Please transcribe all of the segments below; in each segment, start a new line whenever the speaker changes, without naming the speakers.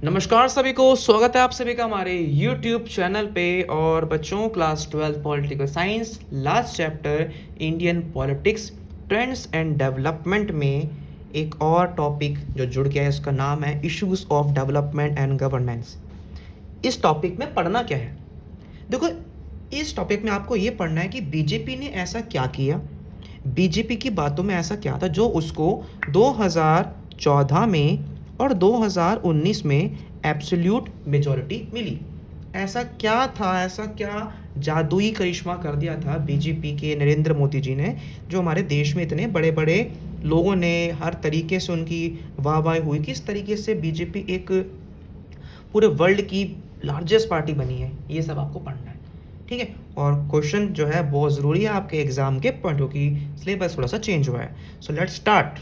नमस्कार सभी को, स्वागत है आप सभी का हमारे YouTube चैनल पे। और बच्चों, class 12 political science last chapter Indian politics trends and development में एक और टॉपिक जो जुड़ गया है, उसका नाम है issues of development and governance. इस टॉपिक में पढ़ना क्या है? देखो, इस टॉपिक में आपको ये पढ़ना है कि बीजेपी ने ऐसा क्या किया, बीजेपी की बातों में ऐसा क्या था जो उसको 2014 में और 2019 में एब्सोल्यूट मेजॉरिटी मिली। ऐसा क्या था, ऐसा क्या जादुई करिश्मा कर दिया था बीजेपी के नरेंद्र मोदी जी ने, जो हमारे देश में इतने बड़े बड़े लोगों ने हर तरीके से उनकी वाहवाही हुई। किस तरीके से बीजेपी एक पूरे वर्ल्ड की लार्जेस्ट पार्टी बनी है, ये सब आपको पढ़ना है, ठीक है। और क्वेश्चन जो है बहुत ज़रूरी है आपके एग्जाम के पॉइंट ऑफ, कि सिलेबस थोड़ा सा चेंज हुआ है। So let's start.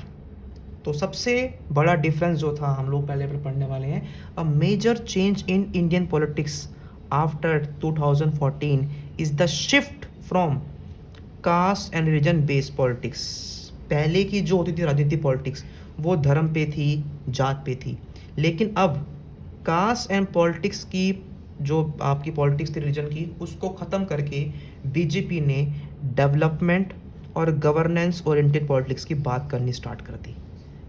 तो सबसे बड़ा डिफरेंस जो था हम लोग पहले पढ़ने वाले हैं, a major change in Indian politics after 2014 is the shift from caste and religion based politics. पहले की जो होती थी राजनीति पॉलिटिक्स, वो धर्म पे थी, जात पे थी, लेकिन अब कास्ट एंड पॉलिटिक्स की जो आपकी पॉलिटिक्स थी रिलीजन की, उसको ख़त्म करके बीजेपी ने डेवलपमेंट और गवर्नेंस ओरिएंटेड पॉलिटिक्स की बात करनी स्टार्ट कर दी।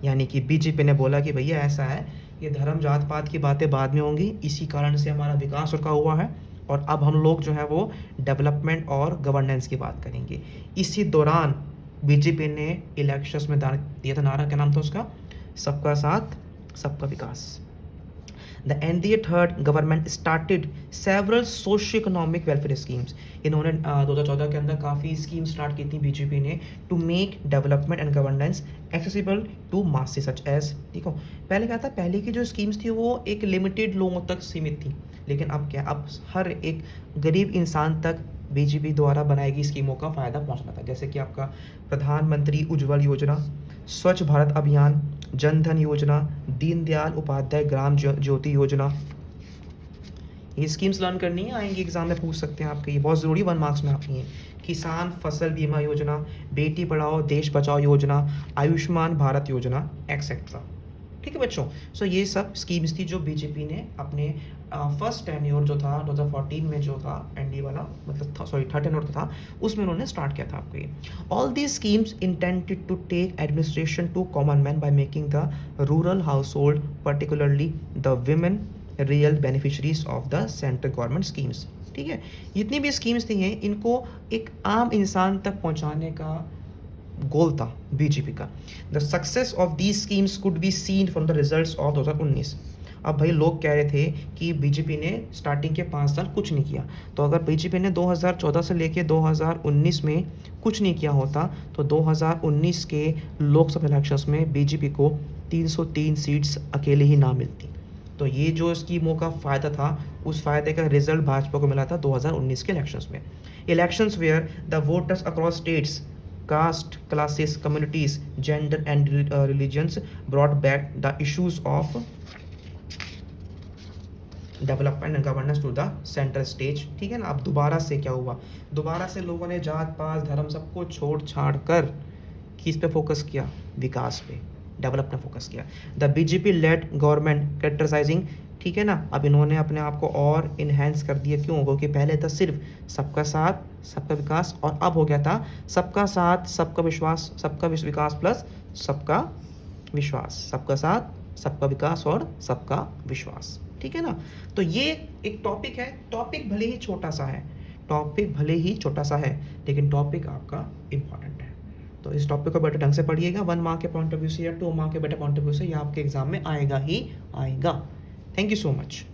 यानी कि बीजेपी ने बोला कि भैया ऐसा है, ये धर्म जात पात की बातें बाद में होंगी, इसी कारण से हमारा विकास रुका हुआ है, और अब हम लोग जो है वो डेवलपमेंट और गवर्नेंस की बात करेंगे। इसी दौरान बीजेपी ने इलेक्शंस में दिया था नारा, क्या नाम था उसका? सबका साथ सबका विकास। The NDA third government started several socio economic welfare schemes. इन्होंने 2014 के अंदर काफ़ी स्कीम स्टार्ट की थी बीजेपी ने, to make development and governance accessible to masses such as. देखो पहले क्या था, पहले की जो स्कीम्स थी वो एक लिमिटेड लोगों तक सीमित थी, लेकिन अब क्या, अब हर एक गरीब इंसान तक बीजेपी द्वारा बनाई गई स्कीमों का फ़ायदा पहुंचना था। जैसे कि आपका प्रधानमंत्री उज्ज्वल योजना, स्वच्छ भारत अभियान, जन धन योजना, दीनदयाल उपाध्याय ग्राम ज्योति योजना। ये स्कीम्स लर्न करनी है, आएंगे एग्जाम में पूछ सकते हैं आपके, ये बहुत ज़रूरी 1 मार्क्स में आती हैं। किसान फसल बीमा योजना, बेटी पढ़ाओ देश बचाओ योजना, आयुष्मान भारत योजना, एक्सेट्रा। ठीक है बच्चों, सो ये सब स्कीम्स थी जो बीजेपी ने अपने फर्स्ट टेन्योर जो था 2014 में जो था एनडीए वाला, मतलब सॉरी थर्ड टेन्योर था, उसमें उन्होंने स्टार्ट किया था आपको ये। All these schemes intended to take administration to common man by making the rural household particularly the women real beneficiaries of the central government schemes. ठीक है, जितनी भी स्कीम्स थी हैं, इनको एक आम इंसान तक पहुंचाने का गोल था बीजेपी का। The success of these schemes could be seen from the results of 2019। अब भाई लोग कह रहे थे कि बीजेपी ने स्टार्टिंग के 5 साल कुछ नहीं किया, तो अगर बीजेपी ने 2014 से लेके 2019 में कुछ नहीं किया होता, तो 2019 के लोकसभा इलेक्शंस में बीजेपी को 303 सीट्स अकेले ही ना मिलती। तो ये जो स्कीमों का फ़ायदा था, उस फायदे का रिजल्ट भाजपा को मिला था 2019 के इलेक्शंस में। Elections where the voters across states, caste, classes, communities, gender and religions brought back the issues of development and governance to the central stage. ठीक है ना। अब दोबारा से क्या हुआ, दोबारा से लोगों ने जात पात धर्म सबको छोड़ छाड़ कर किस पे फोकस किया? विकास पे, डेवलपमेंट फोकस किया। The BJP lead government characterising, ठीक है ना। अब इन्होंने अपने आप को और इन्हेंस कर दिया, क्यों? क्योंकि पहले था सिर्फ सबका साथ सबका विकास, और अब हो गया था सबका साथ सबका विश्वास, सबका विकास प्लस सबका विश्वास, सबका साथ सबका विकास और सबका विश्वास। ठीक है ना। तो ये एक टॉपिक है, टॉपिक भले ही छोटा सा है, टॉपिक भले ही छोटा सा है, लेकिन टॉपिक आपका इम्पॉर्टेंट है। तो इस टॉपिक को बेटर ढंग से पढ़िएगा, 1 मार्क के पॉइंट ऑफ व्यू से या 2 मार्क के बेटर पॉइंट ऑफ व्यू से, ये आपके एग्जाम में आएगा ही आएगा। Thank you so much.